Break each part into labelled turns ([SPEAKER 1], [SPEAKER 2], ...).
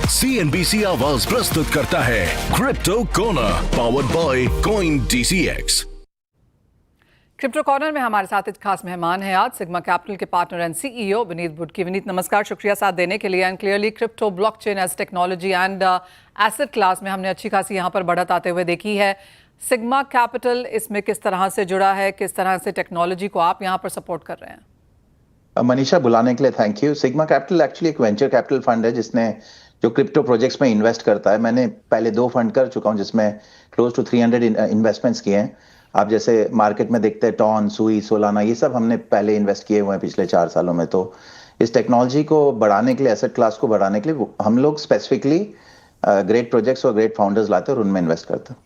[SPEAKER 1] CNBC आवाज प्रस्तुत करता है crypto corner powered by coin DCX।
[SPEAKER 2] Crypto corner में हमारे साथ एक खास मेहमान है आज सिग्मा कैपिटल के partner and CEO Vineet Butki. Vineet नमस्कार, शुक्रिया साथ देने के लिए। And clearly crypto blockchain as technology and asset class में हमने अच्छी खासी यहाँ पर बढ़त आते हुए देखी है। सिग्मा कैपिटल इसमें किस तरह से जुड़ा है, किस तरह से टेक्नोलॉजी को आप यहाँ पर सपोर्ट कर रहे हैं?
[SPEAKER 3] मनीषा, बुलाने के लिए thank you. Sigma capital actually एक वेंचर कैपिटल फंड है जिसने जो क्रिप्टो प्रोजेक्ट्स में इन्वेस्ट करता है। मैंने पहले 2 फंड कर चुका हूं जिसमें क्लोज टू 300 इन्वेस्टमेंट्स किए हैं। आप जैसे मार्केट में देखते हैं टॉन, सुई, सोलाना, ये सब हमने पहले इन्वेस्ट किए हुए हैं पिछले 4 सालों में। तो इस टेक्नोलॉजी को बढ़ाने के लिए, एसेट क्लास को बढ़ाने के लिए हम लोग स्पेसिफिकली ग्रेट प्रोजेक्ट्स और ग्रेट फाउंडर्स लाते हैं और उनमें इन्वेस्ट करते हैं।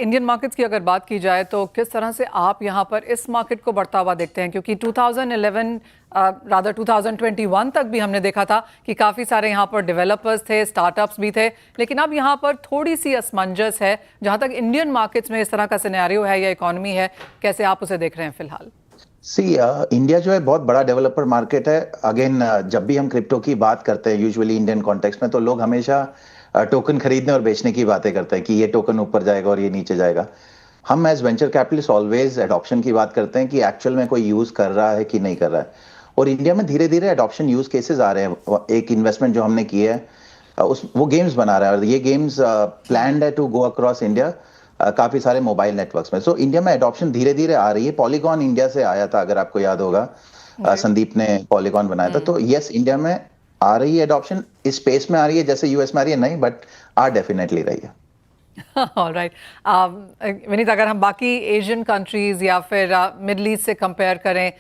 [SPEAKER 2] इंडियन मार्केट्स की अगर बात की जाए तो किस तरह से आप यहाँ पर इस मार्केट को बढ़ता हुआ देखते हैं? क्योंकि 2021 तक भी हमने देखा था कि काफ़ी सारे यहाँ पर डेवलपर्स थे, स्टार्टअप्स भी थे, लेकिन अब यहाँ पर थोड़ी सी असमंजस है जहाँ तक इंडियन मार्केट्स में इस तरह का सिनेरियो है या इकोनॉमी है। कैसे आप उसे देख रहे हैं फिलहाल?
[SPEAKER 3] इंडिया जो है बहुत बड़ा डेवलपर मार्केट है। अगेन, जब भी हम क्रिप्टो की बात करते हैं यूजुअली इंडियन कॉन्टेक्स्ट में, तो लोग हमेशा टोकन खरीदने और बेचने की बातें करते हैं कि ये टोकन ऊपर जाएगा और ये नीचे जाएगा। हम as venture capitalist always adoption की बात करते हैं कि एक्चुअल में कोई यूज कर रहा है कि नहीं कर रहा है। और इंडिया में धीरे धीरे एडॉप्शन यूज केसेस आ रहे हैं। एक इन्वेस्टमेंट जो हमने की है वो गेम्स बना रहा है और ये गेम्स प्लान्ड है टू गो अक्रॉस इंडिया काफी सारे मोबाइल नेटवर्क्स में। सो इंडिया में एडॉप्शन धीरे धीरे आ रही है। पॉलीगॉन इंडिया से आया था, अगर आपको याद होगा, संदीप ने पॉलीगॉन बनाया था। तो यस, इंडिया में आ रही है एडॉप्शन, इस स्पेस में आ रही है जैसे यूएस में आ रही है नहीं, बट डेफिनेटली रही है।
[SPEAKER 2] ऑलराइट विनीत, अगर हम बाकी एशियन कंट्रीज या फिर मिडल ईस्ट से कंपेयर करें,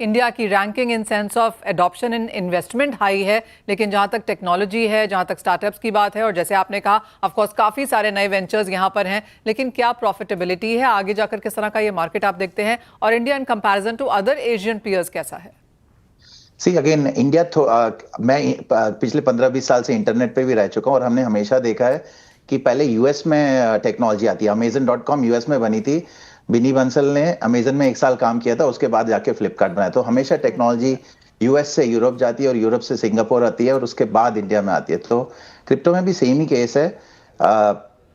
[SPEAKER 2] इंडिया की ranking in sense of adoption in investment high है, लेकिन जहाँ तक टेक्नोलॉजी है, जहाँ तक स्टार्टअप्स की बात है, और जैसे आपने कहा ऑफ कोर्स काफ़ी सारे नए वेंचर्स यहाँ पर हैं, लेकिन क्या प्रॉफिटेबिलिटी है आगे जाकर, किस तरह का ये मार्केट आप देखते हैं? और India in comparison to other Asian peers कैसा है?
[SPEAKER 3] अगेन इंडिया, मैं पिछले 15-20 साल से इंटरनेट पे भी रह चुका हूँ और हमने हमेशा देखा है कि पहले यूएस में टेक्नोलॉजी आती है। Amazon.com यूएस में बनी थी। बिनी बंसल ने अमेजन में 1 साल काम किया था, उसके बाद जाके फ्लिपकार्ट बनाया। तो हमेशा टेक्नोलॉजी यूएस से यूरोप जाती है और यूरोप से सिंगापुर आती है और उसके बाद इंडिया में आती है। तो क्रिप्टो में भी सेम ही केस है।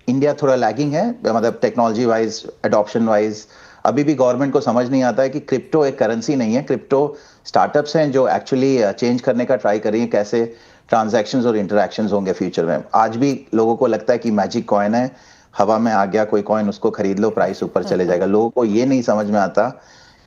[SPEAKER 3] इंडिया थोड़ा लैगिंग है, मतलब टेक्नोलॉजी वाइज, एडॉप्शन वाइज। अभी भी गवर्नमेंट को समझ नहीं आता है कि क्रिप्टो एक करेंसी नहीं है। क्रिप्टो स्टार्टअप्स हैं जो एक्चुअली चेंज करने का ट्राई कर रही हैं कैसे ट्रांजैक्शंस और इंटरैक्शंस होंगे फ्यूचर में। आज भी लोगों को लगता है कि मैजिक कॉइन है, हवा में आ गया कोई कॉइन, उसको खरीद लो, प्राइस ऊपर चले जाएगा। लोगों को ये नहीं समझ में आता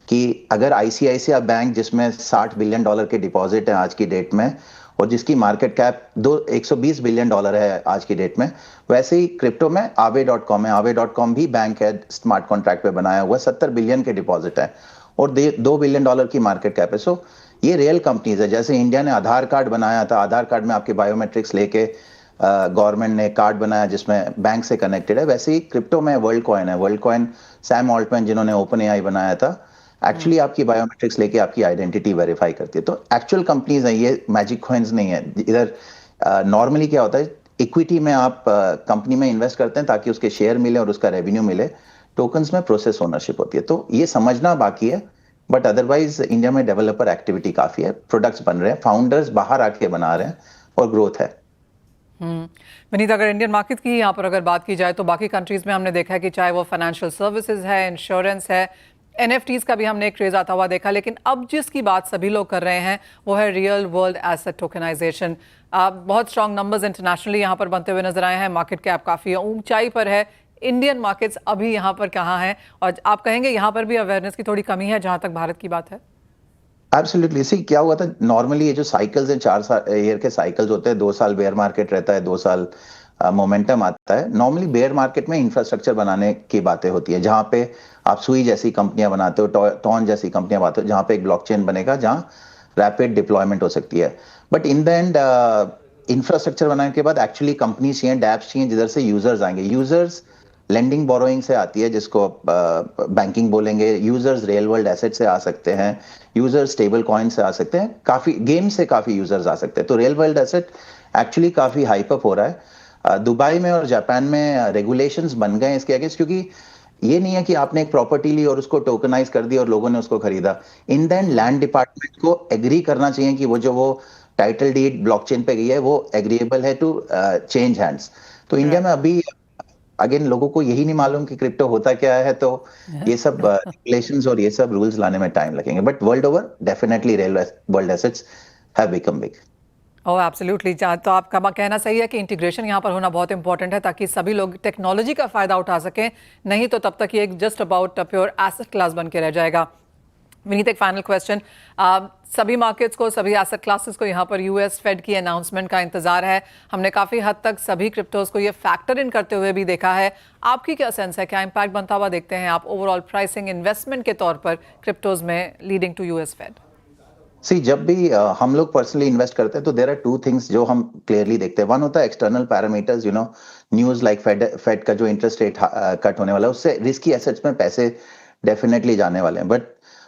[SPEAKER 3] कि अगर आईसीआईसीआई बैंक, जिसमें $60 बिलियन के डिपॉजिट है आज की डेट में और जिसकी मार्केट कैप 120 बिलियन डॉलर है आज की डेट में, वैसे ही क्रिप्टो में Aave.com है। Aave.com भी बैंक है, स्मार्ट कॉन्ट्रैक्ट पे बनाया हुआ, 70 बिलियन के डिपॉजिट है और $2 बिलियन की मार्केट कैप है। सो ये रियल कंपनीज है। जैसे इंडिया ने आधार कार्ड बनाया था, आधार कार्ड में आपके बायोमेट्रिक्स लेके गवर्नमेंट ने कार्ड बनाया जिसमें बैंक से कनेक्टेड है, वैसे ही क्रिप्टो में वर्ल्ड कॉइन है। वर्ल्ड कॉइन सैम ऑल्टमैन, जिन्होंने ओपन एआई बनाया था, एक्चुअली आपकी बायोमेट्रिक्स लेके आपकी आइडेंटिटी वेरीफाई करती है। तो एक्चुअल कंपनीज हैं, ये मैजिक कॉइन्स नहीं है। इधर नॉर्मली क्या होता है, इक्विटी में आप कंपनी में इन्वेस्ट करते हैं ताकि उसके शेयर मिले और उसका रेवेन्यू मिले। टोकन्स में प्रोसेस ओनरशिप होती है। तो ये समझना बाकी है, बट अदरवाइज इंडिया में डेवलपर एक्टिविटी काफी है, प्रोडक्ट्स बन रहे हैं, फाउंडर्स बाहर आके बना रहे हैं और ग्रोथ है।
[SPEAKER 2] विनीत, अगर इंडियन मार्केट की यहाँ पर अगर बात की जाए तो बाकी कंट्रीज में हमने देखा है कि चाहे वो फाइनेंशियल सर्विसेज है, इंश्योरेंस है, NFTs का भी हमने एक क्रेज आता हुआ देखा, लेकिन अब जिसकी बात सभी लोग कर रहे हैं वो है रियल वर्ल्ड एसेट टोकनाइजेशन। बहुत स्ट्रॉन्ग नंबर्स इंटरनेशनली यहाँ पर बनते हुए नजर आए हैं, मार्केट कैप काफ़ी ऊंचाई पर है। इंडियन मार्केट्स अभी यहाँ पर कहाँ हैं, और आप कहेंगे यहाँ पर भी अवेयरनेस की थोड़ी कमी है जहाँ तक भारत की बात है?
[SPEAKER 3] एब्सोल्युटली। सी, क्या हुआ था, नॉर्मली ये जो साइकिल्स हैं, 4 ईयर के साइकिल्स होते हैं, 2 साल बेयर मार्केट रहता है, 2 साल मोमेंटम आता है। नॉर्मली बेयर मार्केट में इंफ्रास्ट्रक्चर बनाने की बातें होती है, जहां पे आप सुई जैसी कंपनियां बनाते हो, टॉन जैसी कंपनियां बनाते हो, जहां पे एक ब्लॉकचेन बनेगा, जहां रैपिड डिप्लॉयमेंट हो सकती है। But in the end infrastructure बनाने के बाद एक्चुअली कंपनीज चाहिए, डैप्स चाहिए, जिधर से यूजर्स आएंगे। यूजर्स लेंडिंग बोरोइंग से आती है, जिसको बैंकिंग बोलेंगे। यूजर्स रियल वर्ल्ड एसेट से आ सकते हैं, यूजर्स स्टेबल कॉइन से आ सकते हैं, काफी गेम से काफी यूजर्स आ सकते हैं। तो रियल वर्ल्ड एसेट एक्चुअली काफी हाइप अप हो रहा है। दुबई में और जापान में रेगुलेशंस बन गए इसके अगेंस्ट, क्योंकि ये नहीं है कि आपने एक प्रॉपर्टी ली और उसको टोकनाइज कर दी और लोगों ने उसको खरीदा। In the end land department को एग्री करना चाहिए कि वो टाइटल डीड ब्लॉकचेन पे गई है, वो एग्रीएबल है टू चेंज हैंड्स। तो इंडिया में अभी अगेन लोगों को यही नहीं मालूम कि क्रिप्टो होता क्या है, तो ये सब रेगुलेशंस और ये सब रूल्स लाने में टाइम लगेंगे, but world over definitely world assets have become big.
[SPEAKER 2] Oh absolutely. तो आपका कहना सही है कि इंटीग्रेशन यहाँ पर होना बहुत इंपॉर्टेंट है ताकि सभी लोग टेक्नोलॉजी का फायदा उठा सकें, नहीं तो तब तक ये एक just about pure asset class बन के रह जाएगा। विनीत, एक फाइनल क्वेश्चन, सभी मार्केट्स को, सभी एसेट क्लासेस को यहाँ पर यूएस फेड की अनाउंसमेंट का इंतजार है। हमने काफ़ी हद तक सभी क्रिप्टोज को ये फैक्टर इन करते हुए भी देखा है। आपकी क्या सेंस है, क्या इंपैक्ट बनता हुआ देखते हैं आप ओवरऑल प्राइसिंग इन्वेस्टमेंट के तौर पर क्रिप्टोज में लीडिंग टू यूएस फेड?
[SPEAKER 3] जब भी हम लोग पर्सनली इन्वेस्ट करते हैं तो देयर आर टू थिंग्स जो हम क्लियरली देखते हैं। वन होता है external parameters, news like Fed का जो इंटरेस्ट रेट कट होने वाला है, उससे रिस्की एसेट्स में पैसे डेफिनेटली जाने वाले हैं। But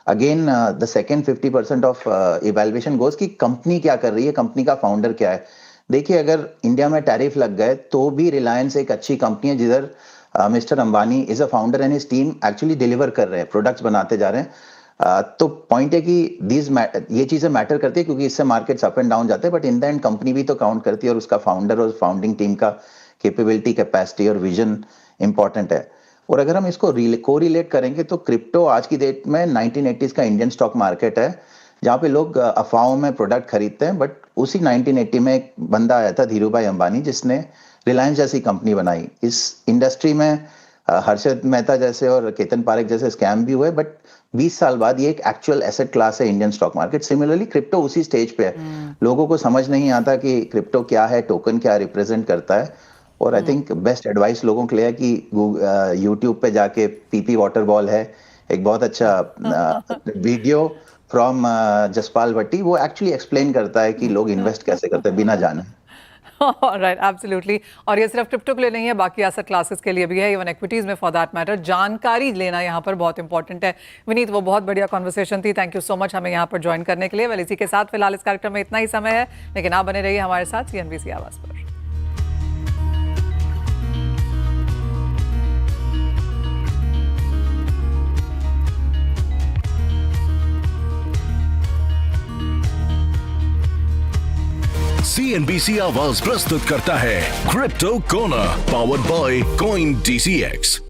[SPEAKER 3] again the second 50% of evaluation goes कि कंपनी क्या कर रही है, कंपनी का फाउंडर क्या है। देखिए, अगर इंडिया में टैरिफ लग गए तो भी रिलायंस एक अच्छी कंपनी है, जिधर mister Ambani is a founder and his team actually deliver कर रहे हैं, प्रोडक्ट्स बनाते जा रहे हैं। तो पॉइंट है कि ये चीजें मैटर करती है क्योंकि इससे मार्केट्स अप एंड डाउन जाते हैं, but in the end company भी तो काउंट करती है और उसका फाउंडर और फाउंडिंग टीम का कैपेबिलिटी, कैपेसिटी और विजन इंपॉर्टेंट है। और अगर हम इसको कोरिलेट करेंगे तो क्रिप्टो आज की डेट में 1980s का इंडियन स्टॉक मार्केट है, जहाँ पे लोग अफवाहों में प्रोडक्ट खरीदते हैं। बट उसी 1980 में एक बंदा आया था, धीरू भाई अंबानी, जिसने रिलायंस जैसी कंपनी बनाई। इस इंडस्ट्री में हर्षद मेहता जैसे और केतन पारेख जैसे स्कैम भी हुए, बट 20 साल बाद ये एक एक्चुअल एसेट क्लास है Indian stock market. Similarly crypto उसी स्टेज पे है। लोगों को समझ नहीं आता कि क्रिप्टो क्या है, टोकन क्या रिप्रेजेंट करता है। और आई थिंक बेस्ट एडवाइस लोगों के लिए है कि यूट्यूब पे जाके पीपी वाटरबॉल है, एक बहुत अच्छा वीडियो फ्रॉम जसपाल भट्टी, वो एक्चुअली एक्सप्लेन करता है कि लोग इन्वेस्ट कैसे करते हैं बिना जाने।
[SPEAKER 2] Right, absolutely. और ये सिर्फ क्रिप्टो के लिए नहीं है, बाकी एसेट क्लासेस के लिए भी है, इवन इक्विटीज में फॉर दैट मैटर। जानकारी लेना यहाँ पर बहुत इंपॉर्टेंट है। विनीत, वो बहुत बढ़िया कॉन्वर्सेशन थी, थैंक यू सो मच हमें यहाँ पर ज्वाइन करने के लिए। वेल, इसी के साथ फिलहाल इस कार्यक्रम में इतना ही समय है, लेकिन आप बने रहिए हमारे साथ CNBC आवाज पर।
[SPEAKER 1] CNBC आवाज प्रस्तुत करता है क्रिप्टो कोना, पावर्ड बाय CoinDCX।